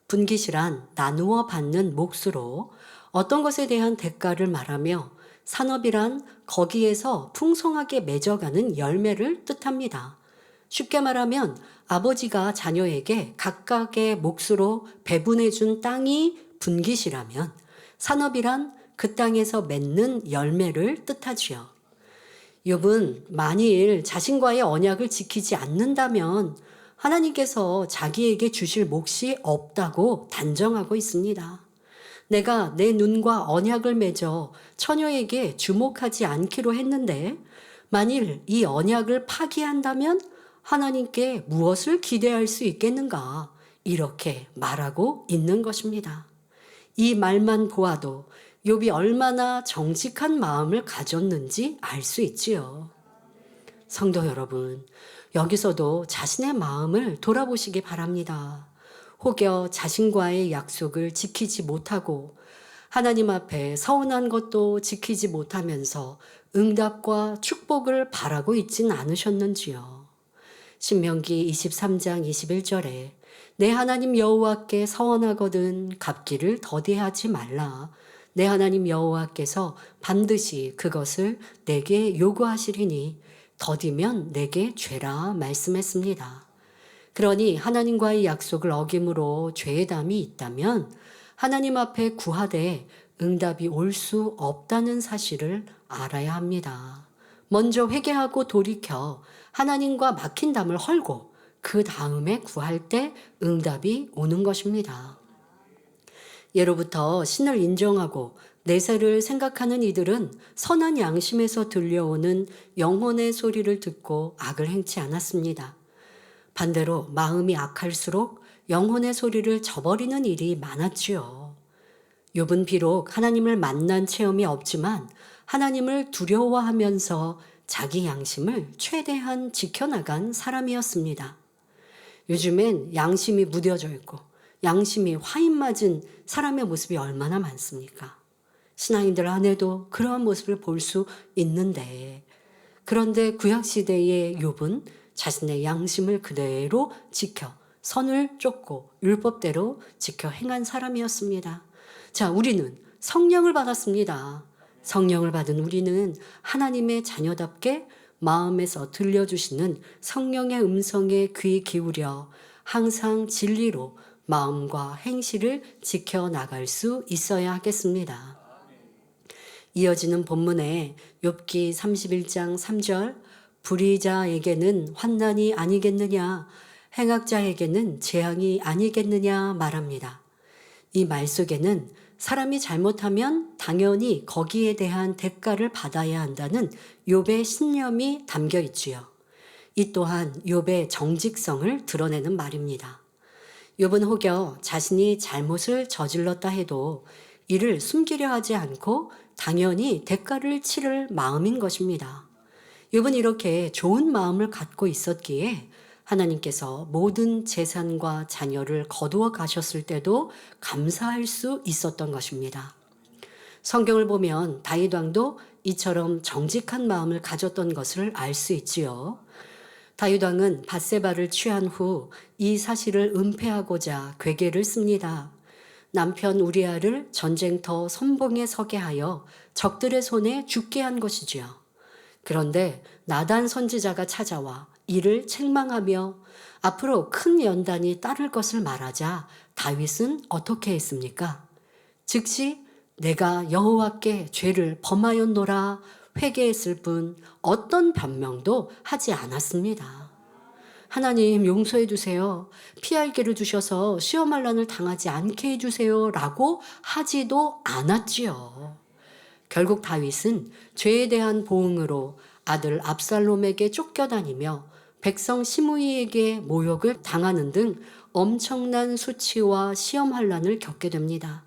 분깃이란 나누어 받는 몫으로 어떤 것에 대한 대가를 말하며, 산업이란 거기에서 풍성하게 맺어가는 열매를 뜻합니다. 쉽게 말하면 아버지가 자녀에게 각각의 몫으로 배분해준 땅이 분깃이라면, 산업이란 그 땅에서 맺는 열매를 뜻하지요. 욥은 만일 자신과의 언약을 지키지 않는다면 하나님께서 자기에게 주실 몫이 없다고 단정하고 있습니다. 내가 내 눈과 언약을 맺어 처녀에게 주목하지 않기로 했는데 만일 이 언약을 파기한다면 하나님께 무엇을 기대할 수 있겠는가? 이렇게 말하고 있는 것입니다. 이 말만 보아도 욥이 얼마나 정직한 마음을 가졌는지 알 수 있지요. 성도 여러분, 여기서도 자신의 마음을 돌아보시기 바랍니다. 혹여 자신과의 약속을 지키지 못하고 하나님 앞에 서운한 것도 지키지 못하면서 응답과 축복을 바라고 있진 않으셨는지요. 신명기 23장 21절에 내 하나님 여호와께 서원하거든 갚기를 더디하지 말라. 내 하나님 여호와께서 반드시 그것을 내게 요구하시리니 더디면 내게 죄라 말씀했습니다. 그러니 하나님과의 약속을 어김으로 죄담이 있다면 하나님 앞에 구하되 응답이 올 수 없다는 사실을 알아야 합니다. 먼저 회개하고 돌이켜 하나님과 막힌 담을 헐고 그 다음에 구할 때 응답이 오는 것입니다. 예로부터 신을 인정하고 내세를 생각하는 이들은 선한 양심에서 들려오는 영혼의 소리를 듣고 악을 행치 않았습니다. 반대로 마음이 악할수록 영혼의 소리를 저버리는 일이 많았지요. 욥은 비록 하나님을 만난 체험이 없지만 하나님을 두려워하면서 자기 양심을 최대한 지켜나간 사람이었습니다. 요즘엔 양심이 무뎌져 있고 양심이 화인맞은 사람의 모습이 얼마나 많습니까? 신앙인들 안에도 그러한 모습을 볼 수 있는데, 그런데 구약시대의 욥은 자신의 양심을 그대로 지켜 선을 쫓고 율법대로 지켜 행한 사람이었습니다. 자, 우리는 성령을 받았습니다. 성령을 받은 우리는 하나님의 자녀답게 마음에서 들려주시는 성령의 음성에 귀 기울여 항상 진리로 마음과 행실을 지켜나갈 수 있어야 하겠습니다. 이어지는 본문에 욥기 31장 3절 불의자에게는 환난이 아니겠느냐, 행악자에게는 재앙이 아니겠느냐 말합니다. 이 말 속에는 사람이 잘못하면 당연히 거기에 대한 대가를 받아야 한다는 욥의 신념이 담겨 있지요. 이 또한 욥의 정직성을 드러내는 말입니다. 욥은 혹여 자신이 잘못을 저질렀다 해도 이를 숨기려 하지 않고 당연히 대가를 치를 마음인 것입니다. 욥은 이렇게 좋은 마음을 갖고 있었기에 하나님께서 모든 재산과 자녀를 거두어 가셨을 때도 감사할 수 있었던 것입니다. 성경을 보면 다윗 왕도 이처럼 정직한 마음을 가졌던 것을 알 수 있지요. 다윗 왕은 밧세바를 취한 후 이 사실을 은폐하고자 괴계를 씁니다. 남편 우리아를 전쟁터 선봉에 서게 하여 적들의 손에 죽게 한 것이지요. 그런데 나단 선지자가 찾아와 이를 책망하며 앞으로 큰 연단이 따를 것을 말하자 다윗은 어떻게 했습니까? 즉시 내가 여호와께 죄를 범하였노라 회개했을 뿐 어떤 변명도 하지 않았습니다. 하나님 용서해 주세요. 피할 길을 두셔서 시험할 난을 당하지 않게 해주세요 라고 하지도 않았지요. 결국 다윗은 죄에 대한 보응으로 아들 압살롬에게 쫓겨다니며 백성 시므이에게 모욕을 당하는 등 엄청난 수치와 시험환란을 겪게 됩니다.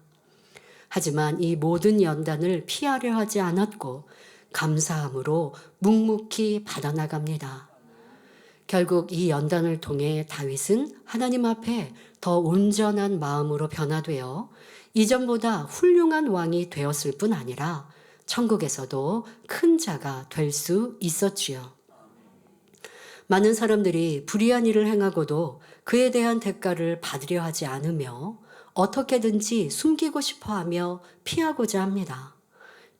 하지만 이 모든 연단을 피하려 하지 않았고 감사함으로 묵묵히 받아나갑니다. 결국 이 연단을 통해 다윗은 하나님 앞에 더 온전한 마음으로 변화되어 이전보다 훌륭한 왕이 되었을 뿐 아니라 천국에서도 큰 자가 될 수 있었지요. 많은 사람들이 불의한 일을 행하고도 그에 대한 대가를 받으려 하지 않으며 어떻게든지 숨기고 싶어 하며 피하고자 합니다.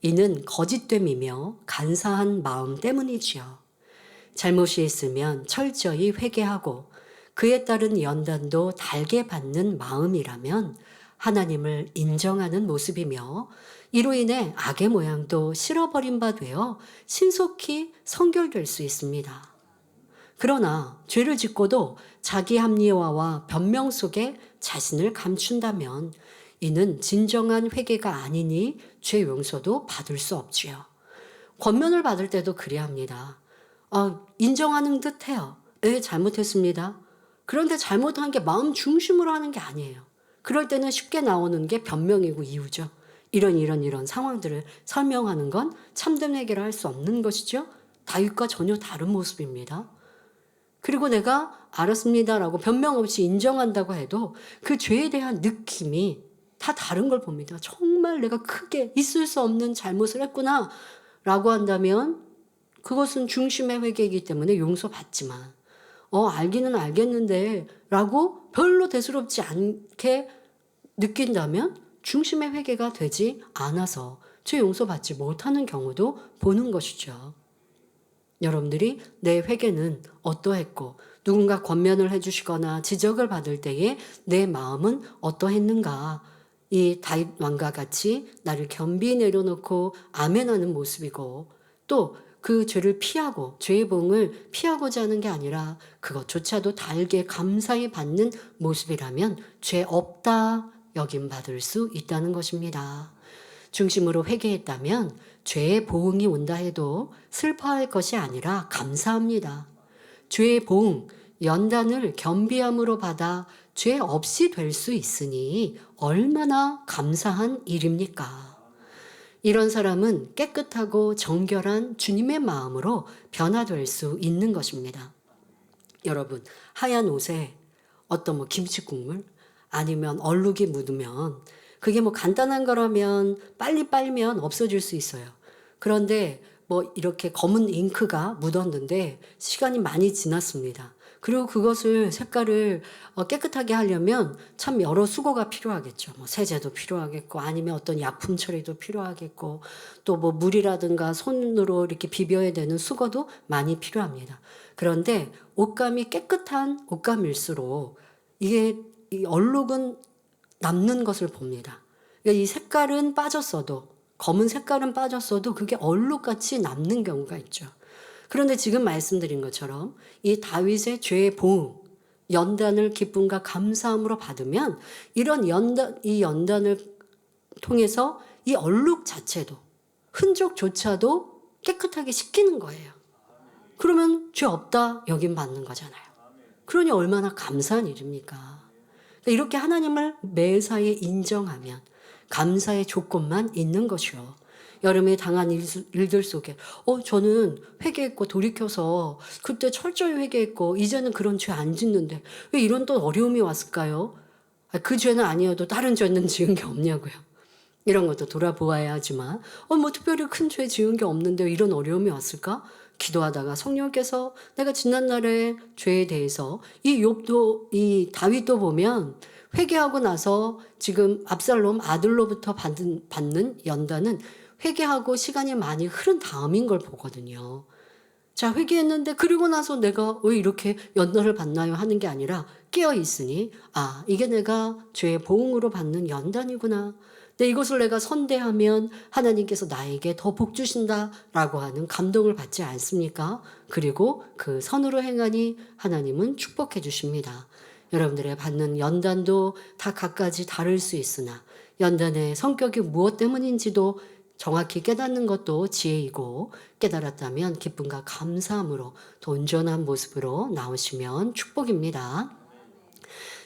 이는 거짓됨이며 간사한 마음 때문이지요. 잘못이 있으면 철저히 회개하고 그에 따른 연단도 달게 받는 마음이라면 하나님을 인정하는 모습이며 이로 인해 악의 모양도 실어버린 바 되어 신속히 성결될 수 있습니다. 그러나 죄를 짓고도 자기 합리화와 변명 속에 자신을 감춘다면 이는 진정한 회개가 아니니 죄 용서도 받을 수 없지요. 권면을 받을 때도 그래야 합니다. 인정하는 듯 해요. 잘못했습니다. 그런데 잘못한 게 마음 중심으로 하는 게 아니에요. 그럴 때는 쉽게 나오는 게 변명이고 이유죠. 이런 상황들을 설명하는 건 참된 회개를 할 수 없는 것이죠. 다윗과 전혀 다른 모습입니다. 그리고 내가 알았습니다라고 변명 없이 인정한다고 해도 그 죄에 대한 느낌이 다 다른 걸 봅니다. 정말 내가 크게 있을 수 없는 잘못을 했구나 라고 한다면 그것은 중심의 회개이기 때문에 용서받지만 알기는 알겠는데 라고 별로 대수롭지 않게 느낀다면 중심의 회개가 되지 않아서 죄 용서받지 못하는 경우도 보는 것이죠. 여러분들이 내 회개는 어떠했고 누군가 권면을 해주시거나 지적을 받을 때에 내 마음은 어떠했는가. 이 다윗 왕과 같이 나를 겸비 내려놓고 아멘하는 모습이고 또 그 죄를 피하고 죄의 봉을 피하고자 하는 게 아니라 그것조차도 달게 감사히 받는 모습이라면 죄 없다 여김 받을 수 있다는 것입니다. 중심으로 회개했다면 죄의 보응이 온다 해도 슬퍼할 것이 아니라 감사합니다. 죄의 보응, 연단을 겸비함으로 받아 죄 없이 될 수 있으니 얼마나 감사한 일입니까? 이런 사람은 깨끗하고 정결한 주님의 마음으로 변화될 수 있는 것입니다. 여러분, 하얀 옷에 어떤 김치 국물 아니면 얼룩이 묻으면 그게 간단한 거라면 빨리 빨면 없어질 수 있어요. 그런데 이렇게 검은 잉크가 묻었는데 시간이 많이 지났습니다. 그리고 그것을 색깔을 깨끗하게 하려면 참 여러 수고가 필요하겠죠. 세제도 필요하겠고 아니면 어떤 약품 처리도 필요하겠고 또 물이라든가 손으로 이렇게 비벼야 되는 수고도 많이 필요합니다. 그런데 옷감이 깨끗한 옷감일수록 이게 이 얼룩은 남는 것을 봅니다. 그러니까 이 색깔은 빠졌어도 검은 색깔은 빠졌어도 그게 얼룩같이 남는 경우가 있죠. 그런데 지금 말씀드린 것처럼 이 다윗의 죄의 보응, 연단을 기쁨과 감사함으로 받으면 이 연단을 통해서 이 얼룩 자체도 흔적조차도 깨끗하게 씻기는 거예요. 그러면 죄 없다 여김 받는 거잖아요. 그러니 얼마나 감사한 일입니까? 그러니까 이렇게 하나님을 매사에 인정하면 감사의 조건만 있는 것이요. 여름에 당한 일들 속에 저는 회개했고 돌이켜서 그때 철저히 회개했고 이제는 그런 죄 안 짓는데 왜 이런 또 어려움이 왔을까요? 그 죄는 아니어도 다른 죄는 지은 게 없냐고요. 이런 것도 돌아보아야 하지만 뭐 특별히 큰 죄 지은 게 없는데 왜 이런 어려움이 왔을까? 기도하다가 성령께서 내가 지난날의 죄에 대해서 이 다윗도 보면 회개하고 나서 지금 압살롬 아들로부터 받는 연단은 회개하고 시간이 많이 흐른 다음인 걸 보거든요. 자, 회개했는데 그리고 나서 내가 왜 이렇게 연단을 받나요? 하는 게 아니라 깨어 있으니 이게 내가 죄의 보응으로 받는 연단이구나. 근데 이것을 내가 선대하면 하나님께서 나에게 더 복 주신다라고 하는 감동을 받지 않습니까? 그리고 그 선으로 행하니 하나님은 축복해 주십니다. 여러분들의 받는 연단도 다 각가지 다를 수 있으나 연단의 성격이 무엇 때문인지도 정확히 깨닫는 것도 지혜이고 깨달았다면 기쁨과 감사함으로 더 온전한 모습으로 나오시면 축복입니다.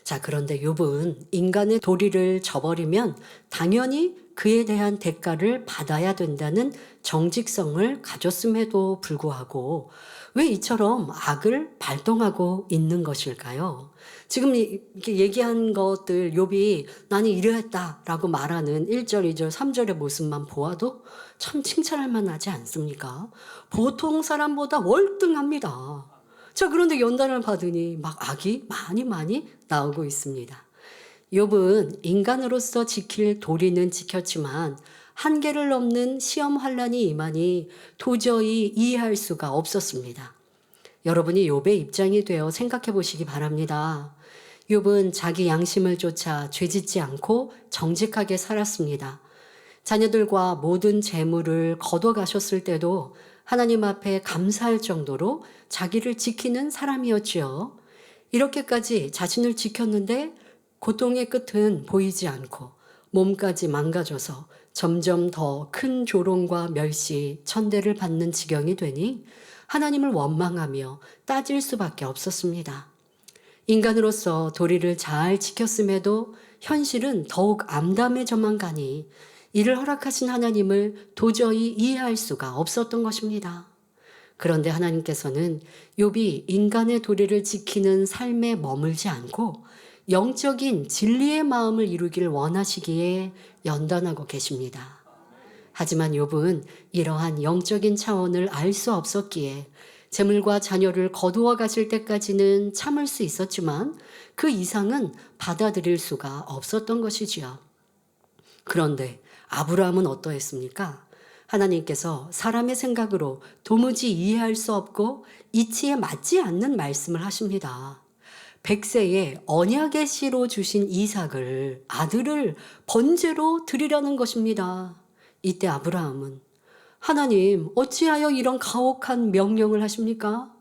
자, 그런데 욥은 인간의 도리를 저버리면 당연히 그에 대한 대가를 받아야 된다는 정직성을 가졌음에도 불구하고 왜 이처럼 악을 발동하고 있는 것일까요? 지금 이렇게 얘기한 것들 욥이 나는 이러했다라고 말하는 1절, 2절, 3절의 모습만 보아도 참 칭찬할 만하지 않습니까? 보통 사람보다 월등합니다. 자, 그런데 연단을 받으니 막 악이 많이 나오고 있습니다. 욥은 인간으로서 지킬 도리는 지켰지만 한계를 넘는 시험 환란이 임하니 도저히 이해할 수가 없었습니다. 여러분이 욥의 입장이 되어 생각해 보시기 바랍니다. 욥은 자기 양심을 쫓아 죄짓지 않고 정직하게 살았습니다. 자녀들과 모든 재물을 거둬가셨을 때도 하나님 앞에 감사할 정도로 자기를 지키는 사람이었지요. 이렇게까지 자신을 지켰는데 고통의 끝은 보이지 않고 몸까지 망가져서 점점 더 큰 조롱과 멸시, 천대를 받는 지경이 되니 하나님을 원망하며 따질 수밖에 없었습니다. 인간으로서 도리를 잘 지켰음에도 현실은 더욱 암담해져만 가니 이를 허락하신 하나님을 도저히 이해할 수가 없었던 것입니다. 그런데 하나님께서는 욥이 인간의 도리를 지키는 삶에 머물지 않고 영적인 진리의 마음을 이루길 원하시기에 연단하고 계십니다. 하지만 욥은 이러한 영적인 차원을 알 수 없었기에 재물과 자녀를 거두어 가실 때까지는 참을 수 있었지만 그 이상은 받아들일 수가 없었던 것이지요. 그런데 아브라함은 어떠했습니까? 하나님께서 사람의 생각으로 도무지 이해할 수 없고 이치에 맞지 않는 말씀을 하십니다. 100세에 언약의 씨로 주신 이삭을 아들을 번제로 드리라는 것입니다. 이때 아브라함은 하나님 어찌하여 이런 가혹한 명령을 하십니까?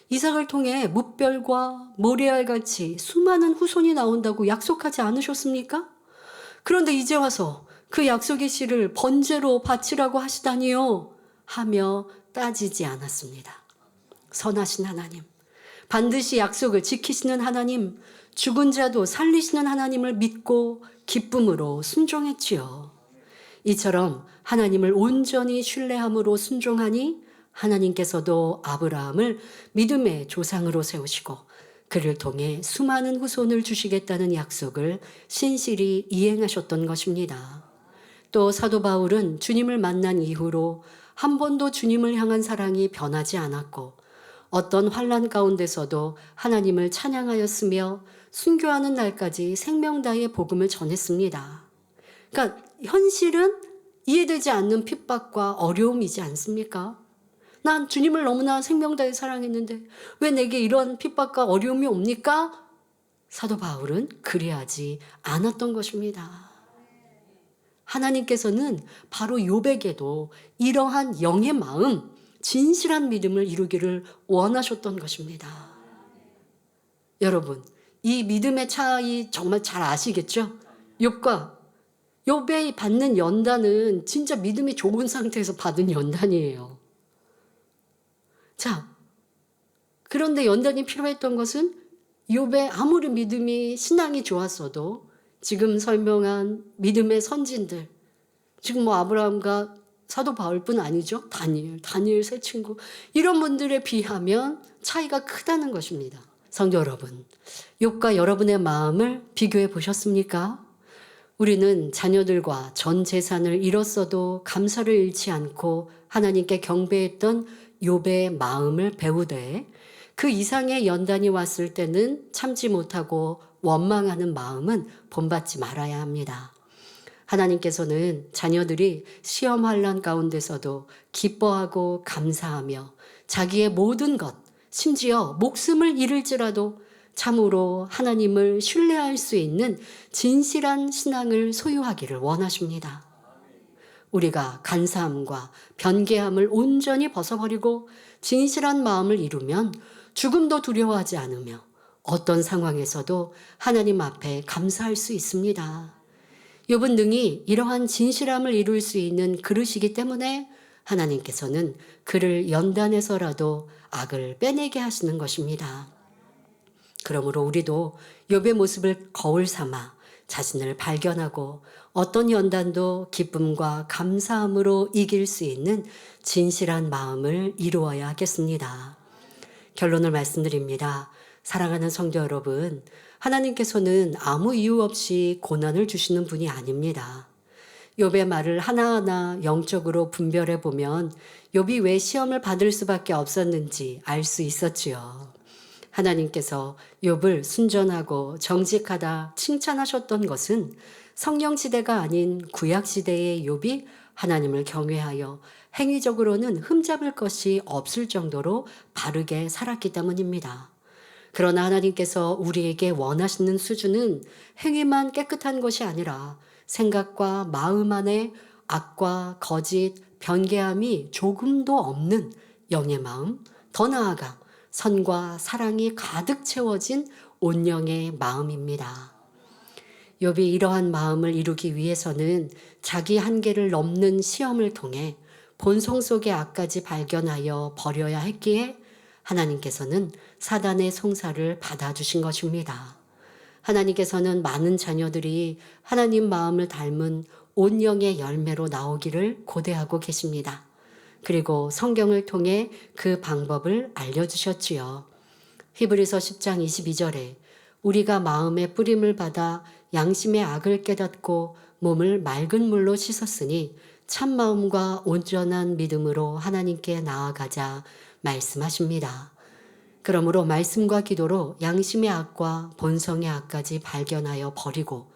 이삭을 통해 뭇별과 모래알같이 수많은 후손이 나온다고 약속하지 않으셨습니까? 그런데 이제 와서 그 약속의 씨를 번제로 바치라고 하시다니요 하며 따지지 않았습니다. 선하신 하나님, 반드시 약속을 지키시는 하나님, 죽은 자도 살리시는 하나님을 믿고 기쁨으로 순종했지요. 이처럼 하나님을 온전히 신뢰함으로 순종하니 하나님께서도 아브라함을 믿음의 조상으로 세우시고 그를 통해 수많은 후손을 주시겠다는 약속을 신실히 이행하셨던 것입니다. 또 사도 바울은 주님을 만난 이후로 한 번도 주님을 향한 사랑이 변하지 않았고 어떤 환난 가운데서도 하나님을 찬양하였으며 순교하는 날까지 생명 다해 복음을 전했습니다. 그러니까 현실은 이해되지 않는 핍박과 어려움이지 않습니까? 난 주님을 너무나 생명 다해 사랑했는데 왜 내게 이런 핍박과 어려움이 옵니까? 사도 바울은 그리하지 않았던 것입니다. 하나님께서는 바로 욥에게도 이러한 영의 마음, 진실한 믿음을 이루기를 원하셨던 것입니다. 여러분, 이 믿음의 차이 정말 잘 아시겠죠? 욥이 받는 연단은 진짜 믿음이 좋은 상태에서 받은 연단이에요. 자, 그런데 연단이 필요했던 것은 욥의 아무리 믿음이 신앙이 좋았어도 지금 설명한 믿음의 선진들, 지금 뭐 아브라함과 사도 바울뿐 아니죠. 다니엘 세 친구, 이런 분들에 비하면 차이가 크다는 것입니다. 성도 여러분, 욥과 여러분의 마음을 비교해 보셨습니까? 우리는 자녀들과 전 재산을 잃었어도 감사를 잃지 않고 하나님께 경배했던 욥의 마음을 배우되, 그 이상의 연단이 왔을 때는 참지 못하고 원망하는 마음은 본받지 말아야 합니다. 하나님께서는 자녀들이 시험 환난 가운데서도 기뻐하고 감사하며 자기의 모든 것, 심지어 목숨을 잃을지라도 참으로 하나님을 신뢰할 수 있는 진실한 신앙을 소유하기를 원하십니다. 우리가 간사함과 변개함을 온전히 벗어버리고 진실한 마음을 이루면 죽음도 두려워하지 않으며 어떤 상황에서도 하나님 앞에 감사할 수 있습니다. 욥은 능히 이러한 진실함을 이룰 수 있는 그릇이기 때문에 하나님께서는 그를 연단해서라도 악을 빼내게 하시는 것입니다. 그러므로 우리도 욥의 모습을 거울 삼아 자신을 발견하고 어떤 연단도 기쁨과 감사함으로 이길 수 있는 진실한 마음을 이루어야 하겠습니다. 결론을 말씀드립니다. 사랑하는 성도 여러분, 하나님께서는 아무 이유 없이 고난을 주시는 분이 아닙니다. 욥의 말을 하나하나 영적으로 분별해 보면 욥이 왜 시험을 받을 수밖에 없었는지 알 수 있었지요. 하나님께서 욥을 순전하고 정직하다 칭찬하셨던 것은 성령 시대가 아닌 구약 시대의 욥이 하나님을 경외하여 행위적으로는 흠잡을 것이 없을 정도로 바르게 살았기 때문입니다. 그러나 하나님께서 우리에게 원하시는 수준은 행위만 깨끗한 것이 아니라 생각과 마음 안에 악과 거짓, 변개함이 조금도 없는 영의 마음, 더 나아가 선과 사랑이 가득 채워진 온영의 마음입니다. 욥이 이러한 마음을 이루기 위해서는 자기 한계를 넘는 시험을 통해 본성 속의 악까지 발견하여 버려야 했기에 하나님께서는 사단의 송사를 받아주신 것입니다. 하나님께서는 많은 자녀들이 하나님 마음을 닮은 온영의 열매로 나오기를 고대하고 계십니다. 그리고 성경을 통해 그 방법을 알려주셨지요. 히브리서 10장 22절에 우리가 마음의 뿌림을 받아 양심의 악을 깨닫고 몸을 맑은 물로 씻었으니 참 마음과 온전한 믿음으로 하나님께 나아가자 말씀하십니다. 그러므로 말씀과 기도로 양심의 악과 본성의 악까지 발견하여 버리고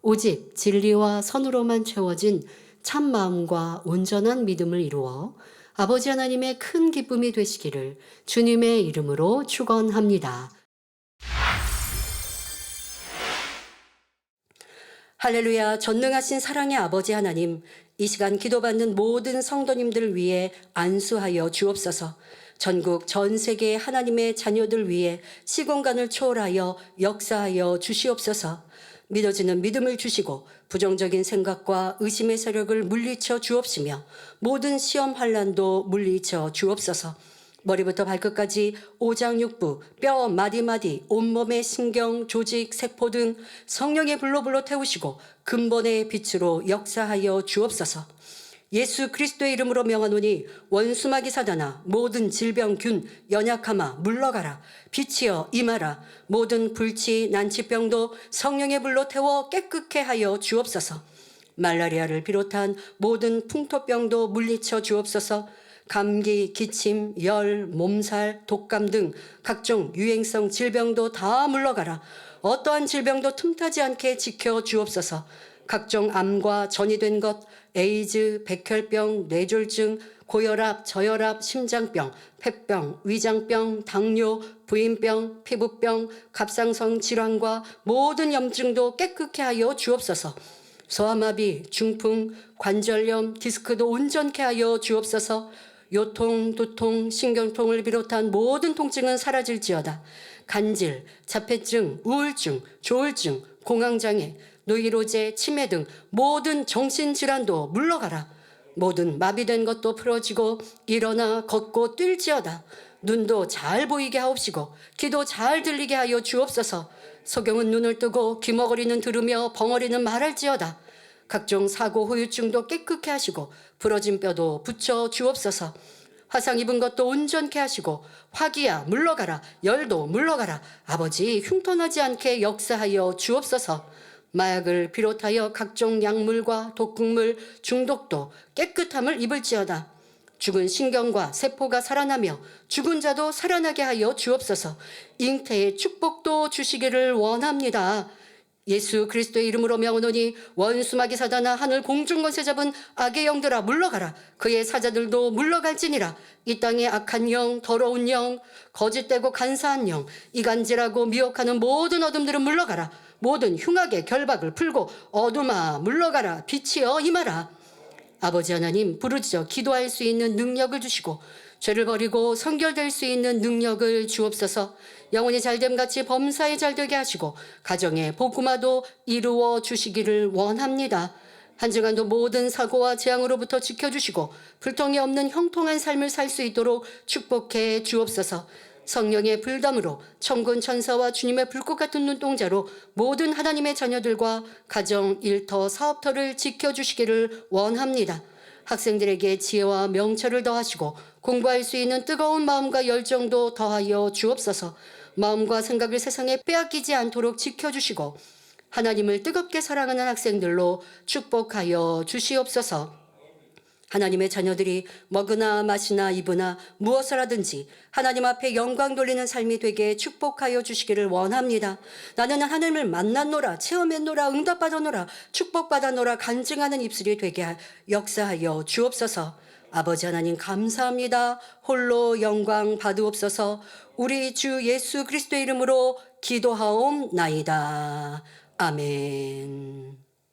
오직 진리와 선으로만 채워진 참 마음과 온전한 믿음을 이루어 아버지 하나님의 큰 기쁨이 되시기를 주님의 이름으로 축원합니다. 할렐루야. 전능하신 사랑의 아버지 하나님, 이 시간 기도받는 모든 성도님들을 위해 안수하여 주옵소서. 전국 전 세계 하나님의 자녀들 위해 시공간을 초월하여 역사하여 주시옵소서. 믿어지는 믿음을 주시고 부정적인 생각과 의심의 세력을 물리쳐 주옵시며 모든 시험 환난도 물리쳐 주옵소서. 머리부터 발끝까지 오장육부, 뼈 마디마디, 온몸의 신경, 조직, 세포 등 성령의 불로 태우시고 근본의 빛으로 역사하여 주옵소서. 예수 그리스도의 이름으로 명하노니 원수마귀 사단아, 모든 질병균 연약함아 물러가라. 빛이여 임하라. 모든 불치 난치병도 성령의 불로 태워 깨끗게 하여 주옵소서. 말라리아를 비롯한 모든 풍토병도 물리쳐 주옵소서. 감기, 기침, 열, 몸살, 독감 등 각종 유행성 질병도 다 물러가라. 어떠한 질병도 틈타지 않게 지켜 주옵소서. 각종 암과 전이된 것, 에이즈, 백혈병, 뇌졸중, 고혈압, 저혈압, 심장병, 폐병, 위장병, 당뇨, 부인병, 피부병, 갑상선 질환과 모든 염증도 깨끗게 하여 주옵소서. 소아마비, 중풍, 관절염, 디스크도 온전케 하여 주옵소서. 요통, 두통, 신경통을 비롯한 모든 통증은 사라질지어다. 간질, 자폐증, 우울증, 조울증, 공황장애, 노이로제, 치매 등 모든 정신질환도 물러가라. 모든 마비된 것도 풀어지고 일어나 걷고 뛸지어다. 눈도 잘 보이게 하옵시고 귀도 잘 들리게 하여 주옵소서. 소경은 눈을 뜨고 귀머거리는 들으며 벙어리는 말할지어다. 각종 사고 후유증도 깨끗게 하시고 부러진 뼈도 붙여 주옵소서. 화상 입은 것도 온전케 하시고 화기야 물러가라, 열도 물러가라. 아버지 흉터나지 않게 역사하여 주옵소서. 마약을 비롯하여 각종 약물과 독극물 중독도 깨끗함을 입을지어다. 죽은 신경과 세포가 살아나며 죽은 자도 살아나게 하여 주옵소서. 잉태의 축복도 주시기를 원합니다. 예수 그리스도의 이름으로 명하노니 원수마귀 사단아 하늘 공중 권세 잡은 악의 영들아 물러가라. 그의 사자들도 물러갈지니라. 이 땅의 악한 영, 더러운 영, 거짓되고 간사한 영, 이간질하고 미혹하는 모든 어둠들은 물러가라. 모든 흉악의 결박을 풀고 어둠아 물러가라. 빛이여 임하라. 아버지 하나님, 부르짖어 기도할 수 있는 능력을 주시고 죄를 버리고 성결될 수 있는 능력을 주옵소서. 영혼이 잘됨같이 범사에 잘되게 하시고 가정의 복음화도 이루어 주시기를 원합니다. 한 주간도 모든 사고와 재앙으로부터 지켜주시고 불통이 없는 형통한 삶을 살 수 있도록 축복해 주옵소서. 성령의 불담으로 천군 천사와 주님의 불꽃 같은 눈동자로 모든 하나님의 자녀들과 가정, 일터, 사업터를 지켜주시기를 원합니다. 학생들에게 지혜와 명철을 더하시고 공부할 수 있는 뜨거운 마음과 열정도 더하여 주옵소서. 마음과 생각을 세상에 빼앗기지 않도록 지켜주시고 하나님을 뜨겁게 사랑하는 학생들로 축복하여 주시옵소서. 하나님의 자녀들이 먹으나 마시나 입으나 무엇을 하든지 하나님 앞에 영광 돌리는 삶이 되게 축복하여 주시기를 원합니다. 나는 하나님을 만났노라, 체험했노라, 응답받았노라, 축복받았노라 간증하는 입술이 되게 역사하여 주옵소서. 아버지 하나님 감사합니다. 홀로 영광 받으옵소서. 우리 주 예수 그리스도의 이름으로 기도하옵나이다. 아멘.